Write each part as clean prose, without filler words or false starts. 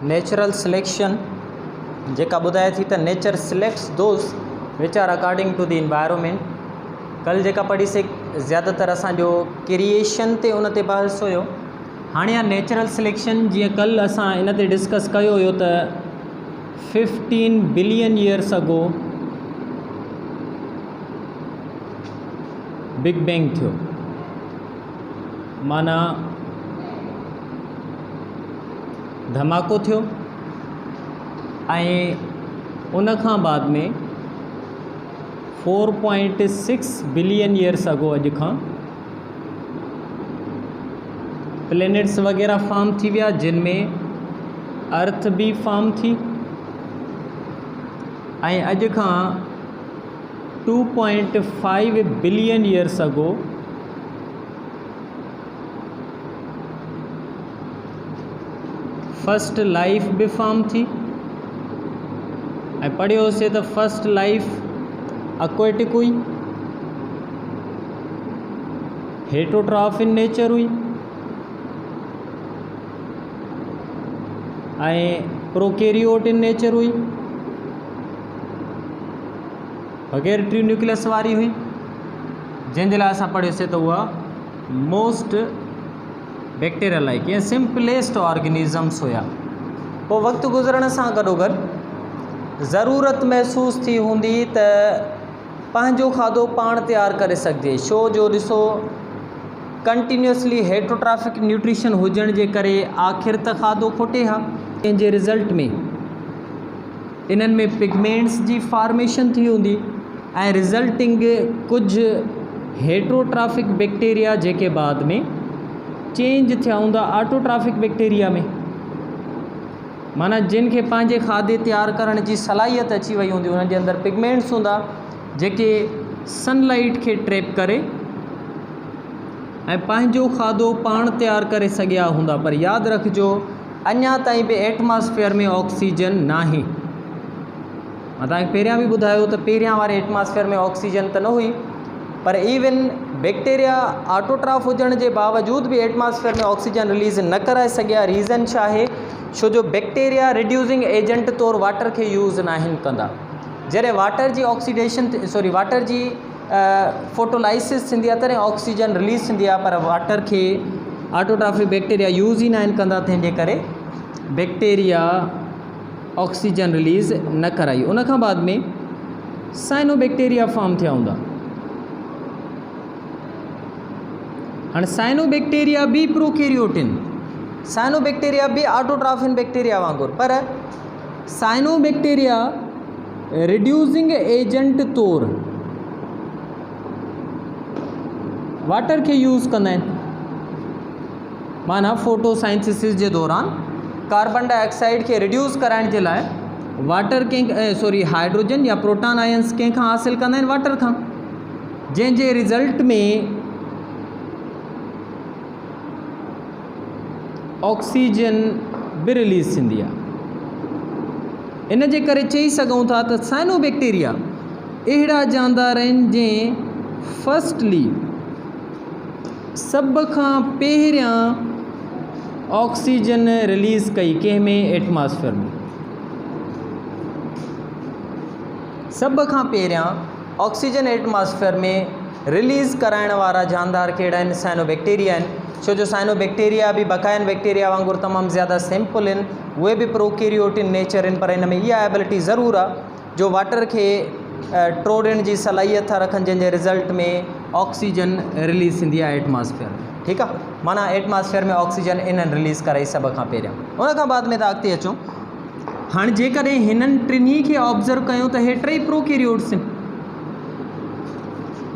Natural selection जेका ॿुधाए थी त nature selects those which are according to the environment. कल जेका पढ़ी से ज़्यादातर असांजो क्रिएशन ते उन ते बहस हुयो। हाणे या नेचुरल सिलेक्शन जीअं कल असां इन ते डिस्कस कयो हुयो त 15 billion years ago big bang थियो, माना धमाको थियो ऐं उन खां बाद में 4.6 बिलियन ईयर्स अगो अॼु खां प्लैनेट्स वग़ैरह फॉर्म थी विया, जिन में अर्थ भी फॉर्म थी ऐं अॼु खां 2.5 billion years ago first life भी फॉर्म थी। ऐं पढ़ियोसीं त फर्स्ट लाइफ एक्वेटिक हुई, हेटरोट्रॉफ इन नेचर हुई ऐं प्रोकैरियोट इन नेचर हुई, बग़ैर ट्री न्यूक्लियस वारी हुई, जंहिंजे लाइ असां पढ़ियोसीं त उहा मोस्ट बैक्टीरिया लाइक या सिंपलेस्ट ऑर्गेनिज़म्स हुया। पोइ वक़्तु गुज़रण सां गॾोगॾु ज़रूरत महसूस थी हूंदी त पंहिंजो खाधो पाण तैयारु करे सघिजे, छो जो ॾिसो कंटिन्यूसली हेटरोट्रॉफिक न्यूट्रिशन हुजण जे करे आख़िर त खाधो खुटे हा। पंहिंजे रिज़ल्ट में इन्हनि में पिगमेंट्स जी फॉर्मेशन थी हूंदी ऐं रिज़ल्टिंग कुझु हेटरोट्रॉफिक बैक्टीरिया जेके बाद में चेंज थिया हूंदा ऑटोट्रॉफिक बैक्टीरिया में, माना जिन खे पंहिंजे खाधे तैयार करण जी सलाहियत अची वई हूंदी, उन्हनि जे अंदरि पिगमेंट्स हूंदा जेके सनलाइट खे ट्रैप करे ऐं पंहिंजो खाधो पाण तैयार करे सघिया हूंदा। पर यादि रखिजो अञा ताईं बि एटमॉस्फेयर में ऑक्सीजन नाहे। मां तव्हांखे पहिरियां बि ॿुधायो त पहिरियां वारे एटमॉस्फेयर में ऑक्सीजन त न हुई, पर इवन बैक्टीरिया ऑटोट्रॉफ हुजण जे बावजूद भी एटमॉस्फेयर में ऑक्सीजन रिलीज़ न कराए सघिया। रीज़न छा आहे? छो जो बैक्टीरिया रिड्यूसिंग एजेंट तौर वाटर खे यूज़ नाहिनि कंदा। जॾहिं वाटर जी ऑक्सीडेशन वाटर जी फोटोलाइसिस थींदी आहे तॾहिं ऑक्सीजन रिलीज़ थींदी आहे, पर वाटर खे ऑटोट्रॉफिक बैक्टीरिया यूज़ ई नाहिनि कंदा, तंहिंजे करे बैक्टीरिया ऑक्सीजन रिलीज़ न कराई। उन खां बाद में साइनो बैक्टीरिया फॉर्म थिया हूंदा। हाणे साइनो बैक्टीरिया भी प्रोकैरियोटिन, साइनो बैक्टीरिया भी ऑटोट्रॉफिन बैक्टीरिया वांगुरु, पर साइनो बैक्टीरिया रिड्यूसिंग एजेंट तौर वाटर के यूज़ कंदा आहिनि, माना फोटोसाइंथिसिस जे दौरान कार्बन डाइऑक्साइड के रिड्यूस कराइण जे लाइ वाटर के हाइड्रोजन या प्रोटॉन आयन्स कंहिंखां हासिल कंदा आहिनि, वाटर खां, जंहिंजे रिज़ल्ट में ऑक्सीजन भी रिलीज़ थींदी आहे। इन जे करे चई सघूं था त साइनो बैक्टीरिया अहिड़ा जानदार आहिनि जंहिं फर्स्टली सभ खां पहिरियां ऑक्सीजन रिलीज़ कई, कंहिंमें एटमॉस्फेयर में सभ खां पहिरियां ऑक्सीजन एटमॉस्फेयर में रिलीज़ कराइण वारा जानदार कहिड़ा आहिनि? साइनो बैक्टीरिया आहिनि। छो जो साइनो बैक्टीरिया भी बकायन बैक्टीरिया वांगुरु तमामु ज़्यादा सिंपल आहिनि, उहे भी प्रोकैरियोटिन नेचर आहिनि, पर इन में इहा एबिलिटी ज़रूरु आहे जो वाटर खे टोड़ण जी सलाहियत था रखनि, जंहिंजे रिज़ल्ट में ऑक्सीजन रिलीज़ थींदी आहे एटमॉस्फेयर में। ठीकु आहे, माना एटमॉस्फेयर में ऑक्सीजन इन्हनि रिलीज़ कराई सभ खां पहिरियां। उन खां बाद में त अॻिते अचूं। हाणे जेकॾहिं हिननि टिनी खे ऑब्ज़र्व कयूं त हे टई प्रोकैरियोट्स आहिनि,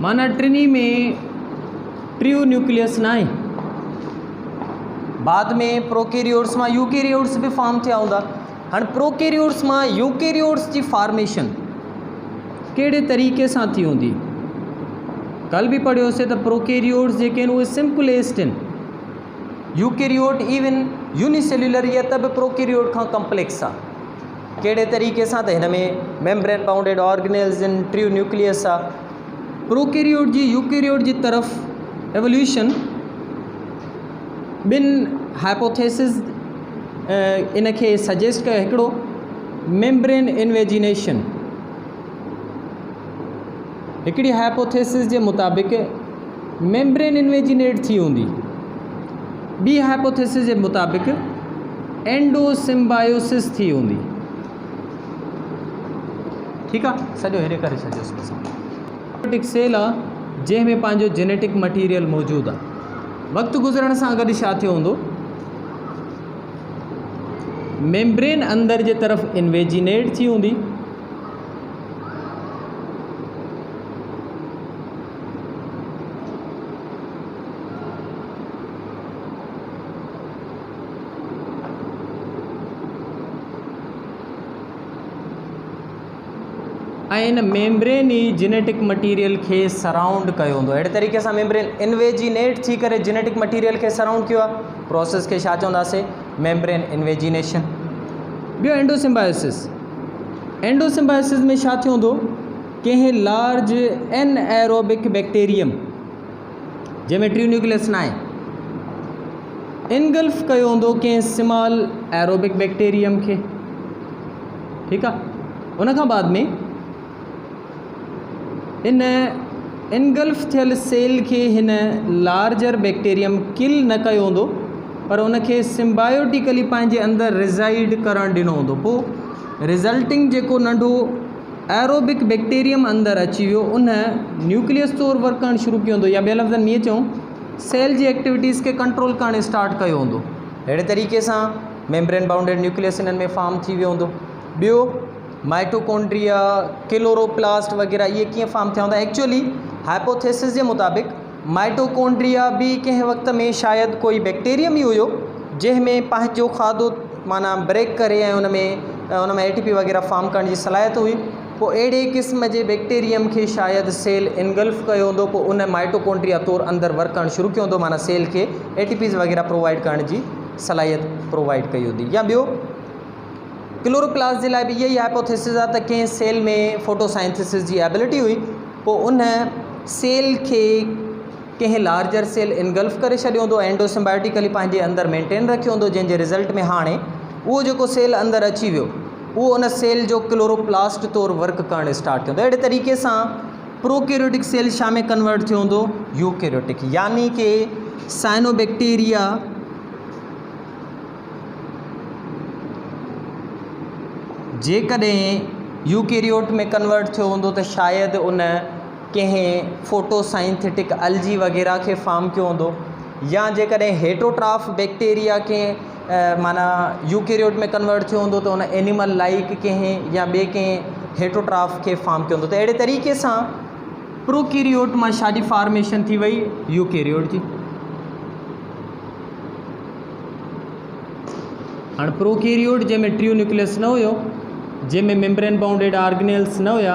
माना टिनी में ट्रू न्यूक्लियस न आहे। बाद में प्रोकैरियोट्स मां यूकैरियोट्स भी फॉर्म थिया हूंदा। हाणे प्रोकैरियोट्स मां यूकैरियोट्स जी फॉर्मेशन कहिड़े तरीक़े सां थी हूंदी? कल भी पढ़ियोसीं त प्रोकैरियोट्स जेके आहिनि उहे सिंपलेस्ट आहिनि। यूकैरियोट इवन यूनिसेल्युलर या त बि प्रोकैरियोट खां कम्प्लेक्स आहे। कहिड़े तरीक़े सां? त हिन में मेम्ब्रेन बाउंडेड ऑर्गेनेल्स आहिनि, ट्रू न्यूक्लियस आहे। प्रोकैरियोट जी यूकैरियोट जी तरफ़ एवोल्यूशन ॿिन हाइपोथेसिस इन खे सजेस्ट कयो हिकिड़ो मेम्ब्रेन इन्वेजिनेशन। हिकिड़ी हाइपोथेसिस जे मुताबिक़ मेम्ब्रेन इन्वेजिनेट थी हूंदी। ॿी हाइपोथेसिस जे मुताबिक़ एंडोसिम्बायोसिस थी हूंदी। ठीकु आहे, सॼो हेॾे करे छॾियोसि बसि। जेनेटिक सेल आहे जंहिंमें पंहिंजो जेनेटिक मटीरियल मौजूदु आहे। वक़्तु गुज़रण सां गॾु छा थियो हूंदो, मेम्ब्रेन अंदरि जे तरफ़ इन्वेजिनेट थी हूंदी। ऐं इन मेम्ब्रेन ई जेनेटिक मटीरियल खे सराउंड कयो हूंदो। अहिड़े तरीक़े सां मेम्ब्रेन इन्वेजिनेट थी करे जेनेटिक मटीरियल खे सराउंड कयो आहे। प्रोसेस खे छा चवंदासीं, मेम्ब्रेन इन्वेजिनेशन। ॿियो एंडोसिम्बायोसिस। एंडोसिम्बायोसिस में छा थियो हूंदो, कंहिं लार्ज एन एरोबिक बैक्टीरियम जंहिंमें ट्री न्यूक्लियस न आहे, इनगल्फ कयो हूंदो कंहिं स्मॉल एरोबिक बैक्टीरियम खे। ठीकु आहे, उन खां बाद में इन इनगल्फ थियल सेल खे हिन लार्जर बैक्टीरियम किल न कयो हूंदो, पर उनखे सिम्बायोटिकली पंहिंजे अंदरि रिज़ाइड करणु ॾिनो हूंदो। पोइ रिज़ल्टिंग जेको नंढो एरोबिक बैक्टीरियम अंदरि अची वियो, उन न्यूक्लियस तौरु वर्क करणु शुरू कयो हूंदो, या ॿिए लफ़्ज़नि में चऊं सेल जी एक्टिविटीज़ खे कंट्रोल करणु स्टार्ट कयो हूंदो। अहिड़े तरीक़े सां मेम्ब्रेन बाउंडेड न्यूक्लियस इन्हनि में फॉर्म थी वियो हूंदो। ॿियो माइटोकॉन्ड्रिया, क्लोरोप्लास्ट वग़ैरह इहे कीअं फॉर्म थिया हूंदा। एक्चुअली हाइपोथेसिस जे मुताबिक़ माइटोकॉन्ड्रिया बि कंहिं वक़्त में शायदि कोई बैक्टीरियम ई हुयो जंहिंमें पंहिंजो खाधो माना ब्रेक करे ऐं उन में ATP वग़ैरह फॉर्म करण जी सलाहियत हुई। पोइ अहिड़े क़िस्म जे बैक्टीरियम खे शायदि सेल इनगल्फ कयो हूंदो, पोइ उन माइटोकॉन्ड्रिया तौरु अंदरि वर्क करणु शुरू कयो हूंदो, माना सेल खे ATPs वग़ैरह प्रोवाइड करण जी सलाहियत प्रोवाइड कई हूंदी। या ॿियो क्लोरोप्लास्ट जे लाइ बि इहा ई हाइपोथेसिस आहे त कंहिं सेल में फोटोसाइंथिसिस जी एबिलिटी हुई, पोइ उन सेल खे कंहिं लार्जर सेल इनगल्फ करे छॾियो हूंदो, एंडोसिम्बायोटिकली पंहिंजे अंदरि मेंटेन रखियो हूंदो, जंहिंजे रिज़ल्ट में हाणे उहो जेको सेल अंदरि अची वियो उहो उन सेल जो क्लोरोप्लास्ट तौरु वर्क करणु स्टार्ट थियो हूंदो। अहिड़े तरीक़े सां प्रोकैरियोटिक सेल छा में कन्वर्ट थियो हूंदो, यूकैरियोटिक, यानी कि साइनोबैक्टीरिया जेकॾहिं यूकैरियोट में कन्वर्ट थियो हूंदो त शायदि उन कंहिं फोटोसाइंथेटिक अलजी वग़ैरह खे फॉर्म कयो हूंदो, या जेकॾहिं हेटोट्राफ बैक्टीरिया कंहिं माना यूकैरियोट में कन्वर्ट थियो हूंदो त उन एनिमल लाइक कंहिं या ॿिए कंहिं हेटोट्राफ खे फॉर्म कयो हूंदो। त अहिड़े तरीक़े सां प्रोकैरियोट मां छा जी फॉर्मेशन थी वई, यूकैरियोट जी। हाणे प्रोकैरियोट जंहिंमें ट्रू न्यूक्लियस न हुयो, जंहिंमें मेम्ब्रेन बाउंडेड ऑर्गेनेल्स न हुया,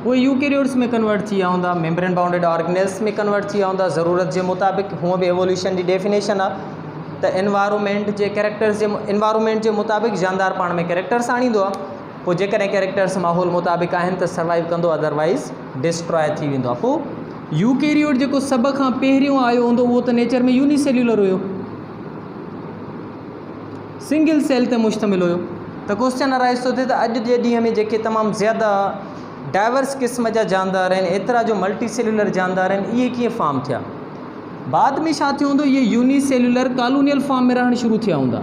उहे यूकैरियोट्स में कन्वर्ट थी विया हूंदा, मेम्ब्रेन बाउंडेड ऑर्गेनेल्स में कन्वर्ट थी विया हूंदा। ज़रूरत जे मुताबिक़ हूअं बि एवोल्यूशन जी डेफिनेशन आहे त एनवायरमेंट जे कैरेक्टर्स जे एनवायरमेंट जे मुताबिक़ जानदार पाण में कैरेक्टर्स आणींदो आहे। पोइ जेकॾहिं कैरेक्टर्स माहौल मुताबिक़ आहिनि त सर्वाइव कंदो, अदरवाइज़ डिस्ट्रॉय थी वेंदो आहे। पोइ यूकैरियोट जेको सभ खां पहिरियों आयो हूंदो उहो त नेचर में यूनिसेल्यूलर हुयो, सिंगल सेल ते मुश्तमिल हुयो। त क्वेश्चन अराइज़ थो थिए त अॼु जे ॾींहं में जेके तमामु ज़्यादा डाइवर्स क़िस्म जा जानदार आहिनि, एतिरा जो मल्टी सेल्यूलर जानदार आहिनि, इहे कीअं फॉर्म थिया। बाद में छा थियो हूंदो, इहे यूनिसेल्यूलर कॉलोनियल फॉर्म में रहणु शुरू थिया हूंदा।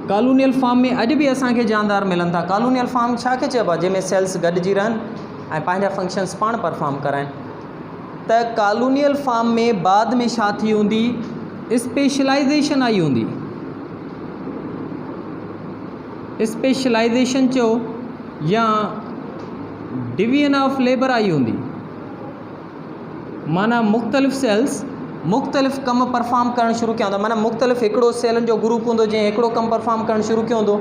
कॉलोनियल फॉर्म में अॼु बि असांखे जानदार मिलनि था। कॉलोनियल फॉर्म छा खे चइबो आहे, जंहिंमें सेल्स गॾिजी रहनि ऐं पंहिंजा फंक्शन्स पाण परफॉर्म कराइनि। त कॉलोनियल फॉर्म में बाद में छा थी हूंदी, स्पेशलाइजेशन आई हूंदी। स्पेशलाइजेशन चयो या डिवीजन ऑफ लेबर आई हूंदी, माना मुख़्तलिफ़ सेल्स मुख़्तलिफ़ कम परफॉर्म करणु शुरू कया हूंदा। माना मुख़्तलिफ़ हिकिड़ो सेलनि जो ग्रुप हूंदो जंहिं हिकिड़ो कमु परफॉर्म करणु शुरू कयो हूंदो,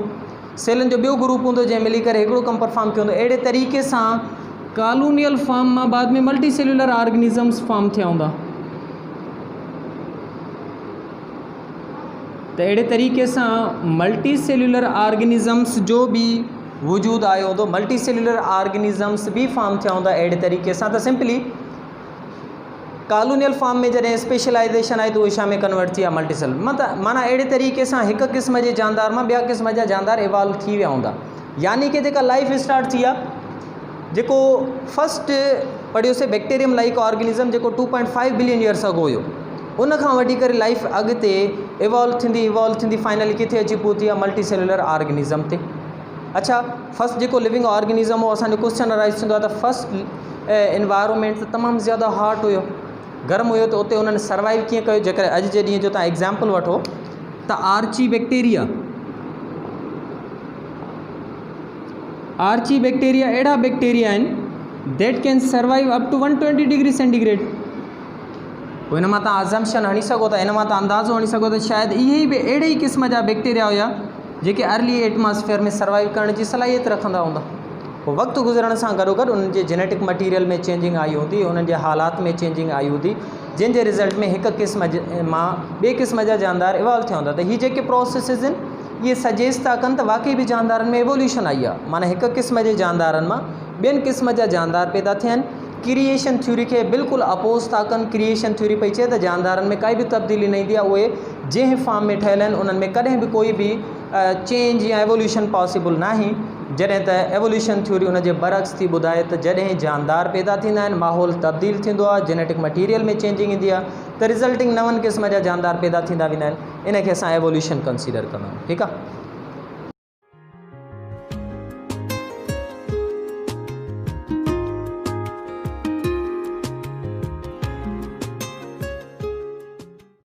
सेलनि जो ॿियो ग्रुप हूंदो जंहिं मिली करे हिकिड़ो कमु परफॉर्म कयो हूंदो। अहिड़े तरीक़े सां कॉलोनियल फॉर्म मां बाद में मल्टी सेल्यूलर ऑर्गेनिज़म्स फॉर्म थिया हूंदा। त अहिड़े तरीक़े सां मल्टी सेल्यूलर ऑर्गेनिज़म्स जो बि वजूदु आयो हूंदो, मल्टी सेल्यूलर ऑर्गेनिज़म्स बि फॉर्म थिया हूंदा। अहिड़े तरीक़े सां त सिंपली कॉलोनियल फॉर्म में जैसे स्पेशलाइजेशन आहे तो उहे छा में कन्वर्ट थी मल्टी सेलुलर मतलब माना अड़े तरीक़े से एक क़िस्म के जानदार में ॿिया क़िस्म जा जानदार इवॉल्व थी विया हूंदा यानी कि जेका लाइफ स्टार्ट थी जो फर्स्ट पढ़ियोसीं बैक्टीरियम लाइक ऑर्गेनिज्म जो 2.5 बिलियन ईयर्स अगो हुयो उन खां वठी करे लाइफ अॻिते इवॉल्व थींदी फाइनली किथे अची पहुती आहे मल्टी सेलुलर ऑर्गेनिज्म ते। अच्छा फर्स्ट जो लिविंग ऑर्गेनिज्म हो असांजो क्वेश्चन अराइज थींदो आहे त फर्स्ट एनवायरमेंट तमामु ज़्यादा हॉट हुयो गर्म हुयो तो उते उन्होंने सर्वाइव कीअं कयो जेकर अॼु जे ॾींहं जो तव्हां एग्जाम्पल वठो त आर्ची बैक्टीरिया अहिड़ा बैक्टीरिया आहिनि that can survive up to 120 degree centigrade. पोइ इन मां तव्हां अज़म्पशन हणी सघो था इन मां तव्हां अंदाज़ो हणी सघो त शायदि इहे ई बि अहिड़े ई क़िस्म जा बैक्टीरिया हुया जेके अर्ली एटमॉस्फेयर में सर्वाइव करण जी सलाहियत रखंदा हूंदा। पोइ वक़्तु गुज़रण सां गॾोगॾु उन्हनि जे जेनेटिक मटीरियल में चेंजिंग आई हूंदी उन्हनि जे हालात में चेंजिंग आई हूंदी जंहिंजे रिज़ल्ट में हिकु क़िस्म मां ॿिए क़िस्म जा जानदार इवॉल्व थिया हूंदा। त हीअ जेके प्रोसेसिस आहिनि ये सजेस्ट था कनि त वाकई भी जानदारनि में एवोल्यूशन आई आहे माना एक क़िस्म के जानदारनि मां ॿियनि क़िस्म जा जानदार पैदा थिया आहिनि। क्रिएशन थ्योरी के बिल्कुल अपोज था कनि क्रिएशन थ्योरी पई चए त जानदारनि में काई भी तब्दीली न ईंदी आहे उहे जंहिं फॉर्म में ठहियल आहिनि उन्हनि में कॾहिं भी कोई भी चेंज या एवोल्यूशन पॉसिबल नाही जॾहिं त एवोल्यूशन थ्योरी उन जे बरक्स थी ॿुधाए त जॾहिं जानदार पैदा थींदा आहिनि माहौल तब्दील थींदो आहे जेनेटिक मटीरियल में चेंजिंग ईंदी आहे त रिज़ल्टिंग नवनि क़िस्म जा जानदार पैदा थींदा वेंदा आहिनि इन खे असां एवोल्यूशन कंसीडर कंदा आहियूं। ठीकु आहे।